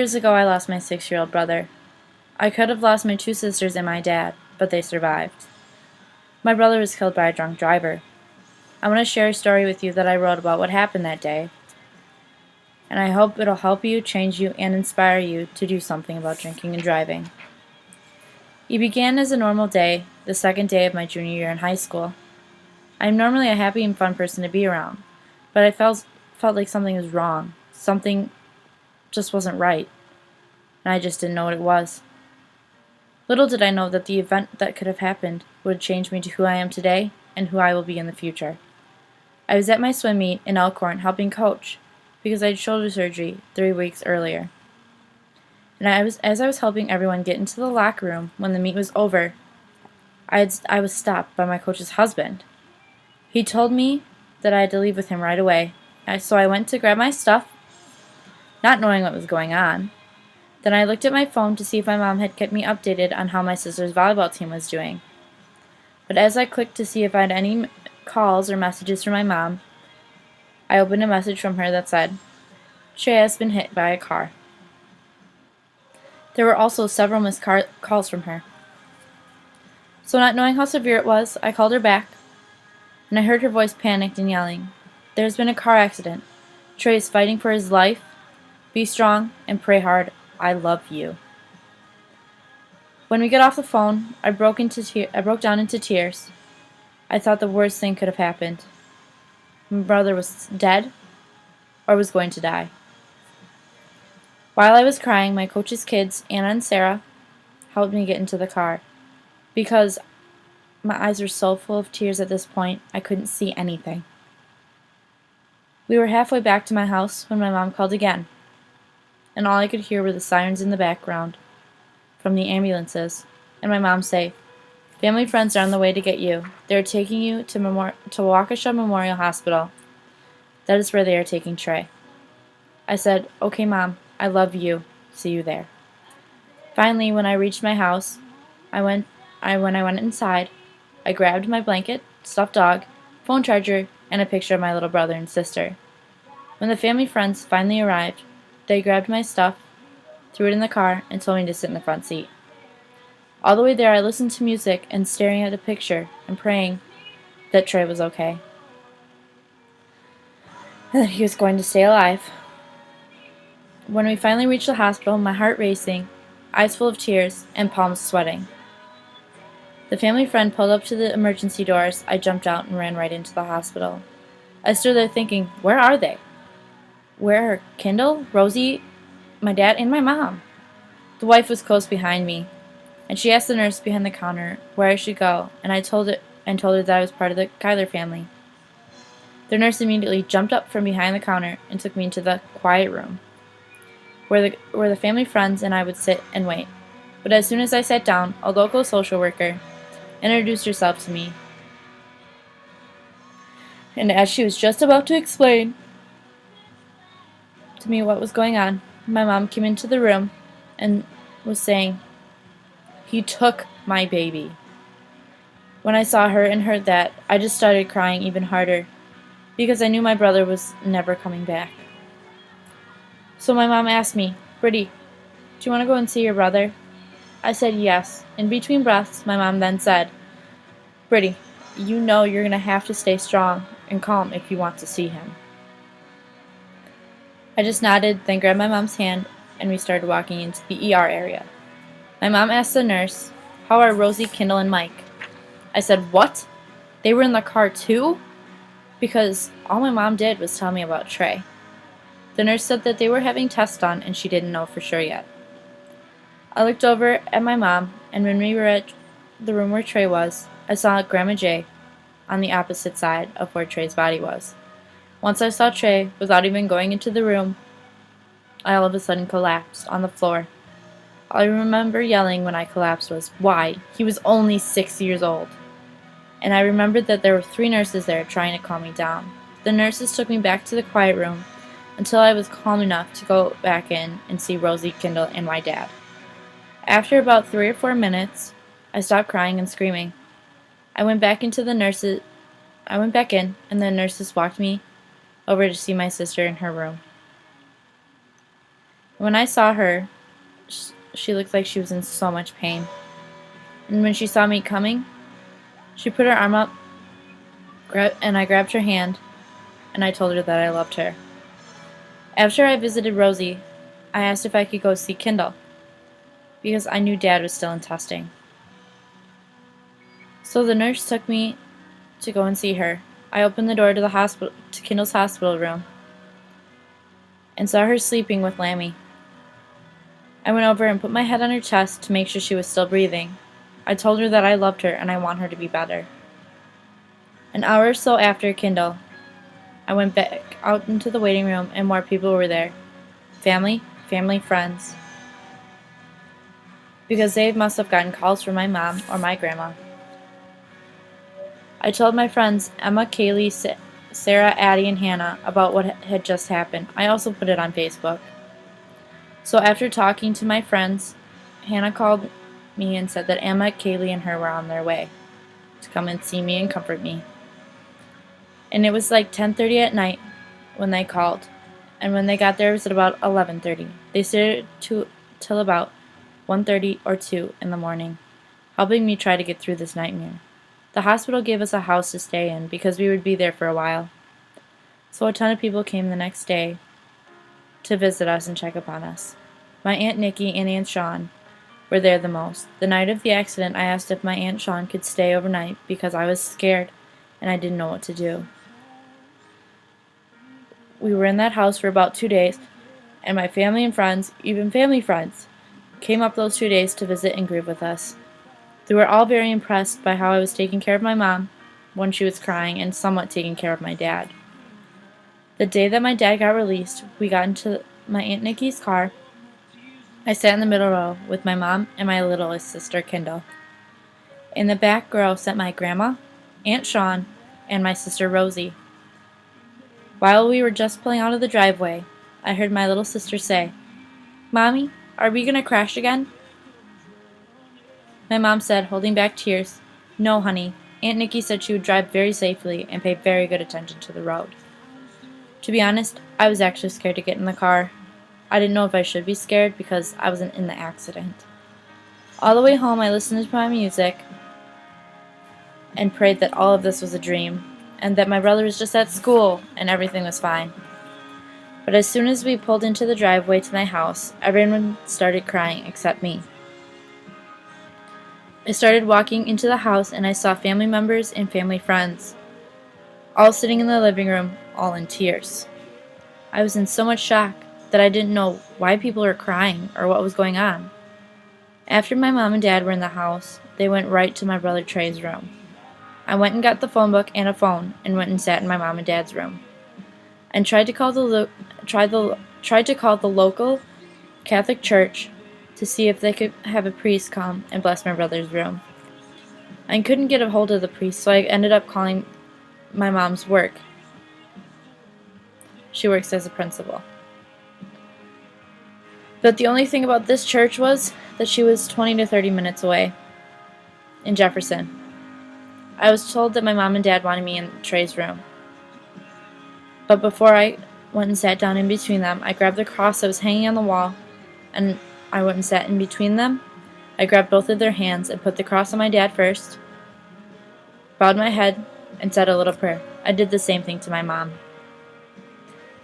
years ago, I lost my 6-year-old brother. I could have lost my 2 sisters and my dad, but they survived. My brother was killed by a drunk driver. I want to share a story with you that I wrote about what happened that day, and I hope it'll help you, change you, and inspire you to do something about drinking and driving. It began as a normal day, the second day of my junior year in high school. I am normally a happy and fun person to be around, but I felt like something was wrong. Something just wasn't right, and I just didn't know what it was. Little did I know that the event that could have happened would change me to who I am today and who I will be in the future. I was at my swim meet in Elkhorn helping coach because I had shoulder surgery 3 weeks earlier. And as I was helping everyone get into the locker room when the meet was over, I was stopped by my coach's husband. He told me that I had to leave with him right away, so I went to grab my stuff, not knowing what was going on. Then I looked at my phone to see if my mom had kept me updated on how my sister's volleyball team was doing. But as I clicked to see if I had any calls or messages from my mom, I opened a message from her that said, "Trey has been hit by a car." There were also several missed calls from her. So not knowing how severe it was, I called her back, and I heard her voice panicked and yelling, "There's been a car accident. Trey is fighting for his life. Be strong and pray hard. I love you." When we got off the phone, I broke down into tears. I thought the worst thing could have happened. My brother was dead or was going to die. While I was crying, my coach's kids, Anna and Sarah, helped me get into the car. Because my eyes were so full of tears at this point, I couldn't see anything. We were halfway back to my house when my mom called again, and all I could hear were the sirens in the background from the ambulances, and my mom say, "Family friends are on the way to get you. They are taking you to Waukesha Memorial Hospital. That is where they are taking Trey." I said, "Okay, Mom, I love you. See you there." Finally, when I reached my house, when I went inside, I grabbed my blanket, stuffed dog, phone charger, and a picture of my little brother and sister. When the family friends finally arrived, they grabbed my stuff, threw it in the car, and told me to sit in the front seat. All the way there, I listened to music and staring at the picture and praying that Trey was okay, and that he was going to stay alive. When we finally reached the hospital, my heart racing, eyes full of tears, and palms sweating. The family friend pulled up to the emergency doors. I jumped out and ran right into the hospital. I stood there thinking, where are they? Where are Kendall, Rosie, my dad, and my mom? The wife was close behind me, and she asked the nurse behind the counter where I should go, and I told her that I was part of the Kyler family. The nurse immediately jumped up from behind the counter and took me into the quiet room, where the family friends and I would sit and wait. But as soon as I sat down, a local social worker introduced herself to me, and as she was just about to explain to me what was going on, my mom came into the room and was saying, "He took my baby." When I saw her and heard that, I just started crying even harder, because I knew my brother was never coming back. So my mom asked me, "Brittany, do you want to go and see your brother?" I said yes. In between breaths, my mom then said, "Brittany, you know you're going to have to stay strong and calm if you want to see him." I just nodded, then grabbed my mom's hand, and we started walking into the ER area. My mom asked the nurse, "How are Rosie, Kendall, and Mike?" I said, "What? They were in the car too?" Because all my mom did was tell me about Trey. The nurse said that they were having tests done and she didn't know for sure yet. I looked over at my mom, and when we were at the room where Trey was, I saw Grandma J on the opposite side of where Trey's body was. Once I saw Trey, without even going into the room, I all of a sudden collapsed on the floor. All I remember yelling when I collapsed was, "Why? He was only 6 years old." And I remembered that there were 3 nurses there trying to calm me down. The nurses took me back to the quiet room until I was calm enough to go back in and see Rosie, Kendall, and my dad. After about 3 or 4 minutes, I stopped crying and screaming. I went back in, and the nurses walked me over to see my sister in her room. When I saw her, she looked like she was in so much pain. And when she saw me coming, she put her arm up, and I grabbed her hand, and I told her that I loved her. After I visited Rosie, I asked if I could go see Kendall, because I knew Dad was still in testing. So the nurse took me to go and see her. I opened the door to Kendall's hospital room, and saw her sleeping with Lammy. I went over and put my head on her chest to make sure she was still breathing. I told her that I loved her and I want her to be better. An hour or so after Kendall, I went back out into the waiting room and more people were there. Family, friends. Because they must have gotten calls from my mom or my grandma. I told my friends Emma, Kaylee, Sarah, Addie, and Hannah about what had just happened. I also put it on Facebook. So after talking to my friends, Hannah called me and said that Emma, Kaylee, and her were on their way to come and see me and comfort me. And it was like 10:30 at night when they called, and when they got there it was at about 11:30. They stayed till about 1:30 or 2 in the morning, helping me try to get through this nightmare. The hospital gave us a house to stay in because we would be there for a while. So a ton of people came the next day to visit us and check upon us. My Aunt Nikki and Aunt Shawn were there the most. The night of the accident, I asked if my Aunt Shawn could stay overnight because I was scared and I didn't know what to do. We were in that house for about 2 days, and my family and friends, even family friends, came up those 2 days to visit and grieve with us. They were all very impressed by how I was taking care of my mom when she was crying and somewhat taking care of my dad. The day that my dad got released, we got into my Aunt Nikki's car. I sat in the middle row with my mom and my littlest sister, Kendall. In the back row sat my grandma, Aunt Shawn, and my sister Rosie. While we were just pulling out of the driveway, I heard my little sister say, "Mommy, are we going to crash again?" My mom said, holding back tears, "No, honey. Aunt Nikki said she would drive very safely and pay very good attention to the road." To be honest, I was actually scared to get in the car. I didn't know if I should be scared because I wasn't in the accident. All the way home, I listened to my music and prayed that all of this was a dream and that my brother was just at school and everything was fine. But as soon as we pulled into the driveway to my house, everyone started crying except me. I started walking into the house and I saw family members and family friends, all sitting in the living room, all in tears. I was in so much shock that I didn't know why people were crying or what was going on. After my mom and dad were in the house, they went right to my brother Trey's room. I went and got the phone book and a phone and went and sat in my mom and dad's room and tried to call the local Catholic church to see if they could have a priest come and bless my brother's room. I couldn't get a hold of the priest, so I ended up calling my mom's work. She works as a principal. But the only thing about this church was that she was 20 to 30 minutes away in Jefferson. I was told that my mom and dad wanted me in Trey's room. But before I went and sat down in between them, I grabbed the cross that was hanging on the wall, and I went and sat in between them. I grabbed both of their hands and put the cross on my dad first, bowed my head, and said a little prayer. I did the same thing to my mom.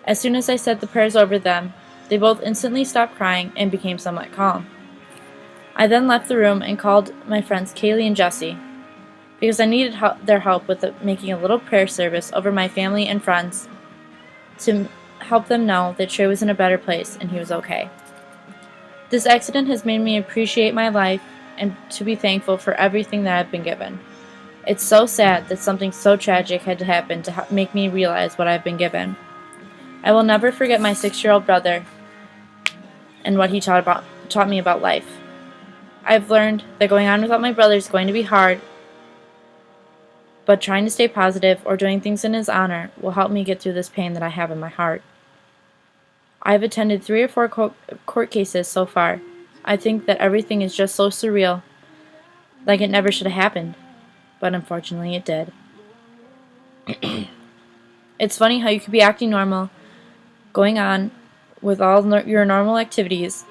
As soon as I said the prayers over them, they both instantly stopped crying and became somewhat calm. I then left the room and called my friends Kaylee and Jessie, because I needed their help with making a little prayer service over my family and friends to help them know that Trey was in a better place and he was okay. This accident has made me appreciate my life and to be thankful for everything that I've been given. It's so sad that something so tragic had to happen to make me realize what I've been given. I will never forget my 6-year-old brother and what he taught me about life. I've learned that going on without my brother is going to be hard, but trying to stay positive or doing things in his honor will help me get through this pain that I have in my heart. I've attended 3 or 4 court cases so far. I think that everything is just so surreal, like it never should have happened, but unfortunately it did. It's funny how you could be acting normal, going on with all your normal activities,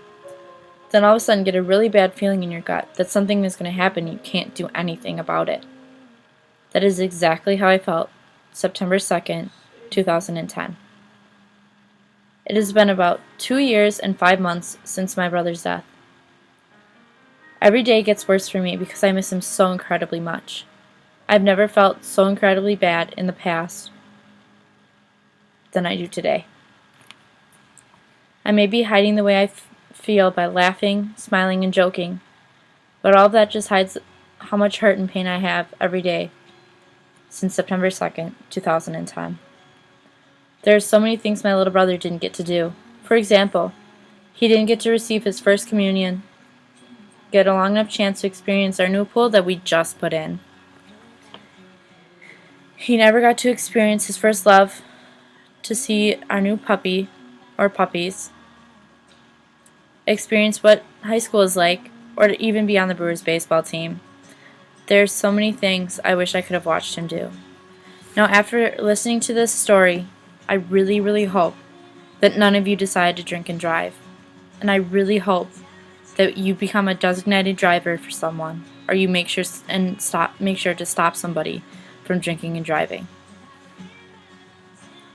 then all of a sudden get a really bad feeling in your gut that something is going to happen and you can't do anything about it. That is exactly how I felt September 2nd, 2010. It has been about 2 years and 5 months since my brother's death. Every day gets worse for me because I miss him so incredibly much. I've never felt so incredibly bad in the past than I do today. I may be hiding the way I feel by laughing, smiling, and joking, but all of that just hides how much hurt and pain I have every day since September 2nd, 2010. There are so many things my little brother didn't get to do. For example, he didn't get to receive his first communion, get a long enough chance to experience our new pool that we just put in. He never got to experience his first love, to see our new puppy or puppies, experience what high school is like, or to even be on the Brewers baseball team. There's so many things I wish I could have watched him do. Now, after listening to this story, I really, really hope that none of you decide to drink and drive. And I really hope that you become a designated driver for someone, or you make sure to stop somebody from drinking and driving.